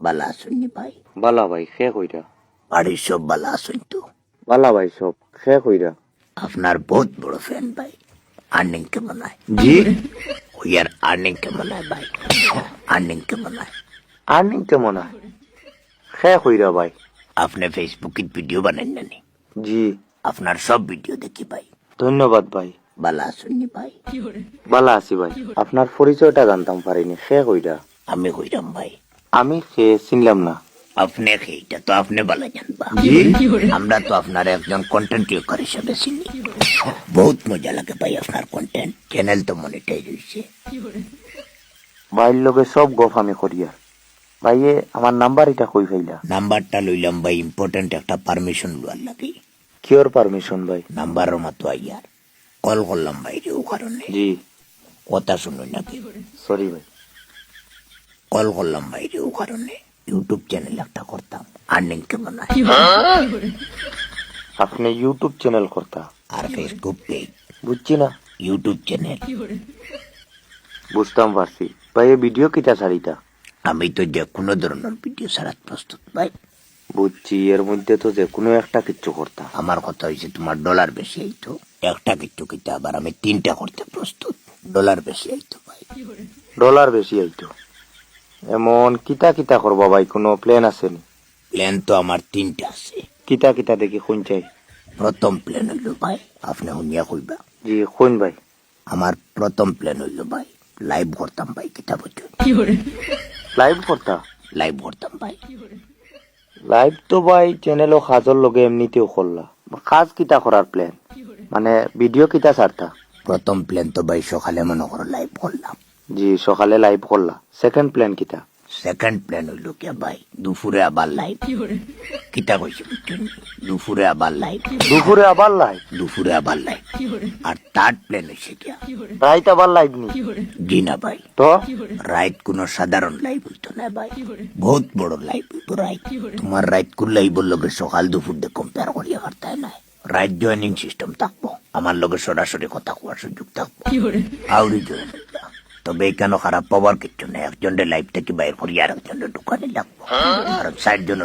বালা আসুননি ভাই? বালা ভাই খে কইরা? বাড়ির সব বালা আসুন তো? বালা ভাই সব খে কইরা? আপনার বহুত বড় ফ্যান ভাই। আর্নিং কেমন হয়? জি ওই আর আর্নিং কেমন হয় ভাই? আর্নিং কেমন হয়? আর্নিং কেমন হয়? খে কইরা ভাই? আপনি ফেসবুকে ভিডিও বানান জানি? জি আপনার সব ভিডিও দেখি ভাই। ধন্যবাদ ভাই। বালা আসুননি ভাই? বালা আছি ভাই। আপনার পরিচয়টা জানতাম পারিনি, খে কইরা? আমি কইরাম ভাই। আমি খে চিনলাম না। আপনি সেইটা তো আপনি বালা জানবা। জি আমরা তো আপনার একজন কন্টেন্ট ক্রিয়েটর হিসেবে চিনি। বহুত মজা লাগে ভাই আপনার কন্টেন্ট। চ্যানেল তো মনিটাইজ হইছে। ভাইয়ের লগে সব গপ আমি করিয়া। ভাইয়ে আমার নাম্বার এটা কই ফাইলা? নাম্বারটা লইলাম ভাই, ইম্পর্টেন্ট একটা পারমিশন লওয়ার লাগে। কিওর পারমিশন ভাই? নাম্বারের মতো আইয়ার কল করলাম ভাই যে ও কারণে। জি কথা শুনুন নাকি? সরি ভাই। কল করলাম ভাই যে ও কারণে ইউটিউব চ্যানেল একটা করতাম। আর্নিং কেমন হয়? আপনি ইউটিউব চ্যানেল করতা? আর ফেসবুক পেজ, বুঝছি না। YouTube channel. বুঝতাম পারছি। ভাইয়ে ভিডিও কিটা ছাড়িতা? আমি তো যে কোনো ধরনের ভিডিও ছাড়াত প্রস্তুত ভাই। বুঝছি, এর মধ্যে তো যে কোনো একটা কিচ্ছু করতা। আমার কথা হয়েছে তোমার ডলার বেশি আইতো। একটা কিচ্ছু কিতা আবার আমি 3টা করতে প্রস্তুত। ডলার বেশি আইতো ভাই। ডলার বেশি আইতো? এমন কিতা কিতা করবা ভাই, কোনো প্ল্যান আসেনি? প্ল্যান তো আমার 3টা আছে। কিতা কিতা দেখি কোন চাই? প্রথম প্ল্যান হইল ভাই, আপনি শুনিয়া কইবা। জি কোন ভাই? আমার প্রথম প্ল্যান হইল ভাই, লাইভ করতাম ভাই। কিতা বলছো? লাইভ করতা? লাইভ করতাম ভাই। লাইভ তো ভাই চ্যানেলও কাজর লগে এমনিতেও করলা। কাজ কিতা করার প্ল্যান? মানে ভিডিও কিতা ছাড়তা? প্রথম প্ল্যান তো ভাই সকালে মনে করো লাইভ করলাম। জি সকালে লাইভ করলা। সেকেন্ড প্ল্যান কিতা? সেকেন্ড প্ল্যান হইল কে ভাই, দুপুরে আবার লাইভ। কিতা কইছি বুঝছেন? দুপুরে আবার লাইভ। দুপুরে আবার লাইভ? দুপুরে আবার লাইভ। আর থার্ড প্ল্যান হয়েছে কি, রাইত আবার লাইভ নি? জি না ভাই, তো রাইত কোনো সাধারণ লাইভ হইতো না ভাই, বহুত বড় লাইভ হইতো রাইত। তোমার রাইত কোন লাইভের লগে সকাল দুপুর দিয়ে কম্পেয়ার করিয়া করতে না। রাইট জয়েনিং সিস্টেম থাকবো, আমার লগে সরাসরি কথা কোয়ার সুযোগ থাকবো। আউরি জয়েন হইবা। তবে এখানে খারাপ পাওয়ার কিচ্ছু নেই। একজনের লাইফ থেকে বাইর করি আর একজনের দোকানে লাগবো, আর 60 জন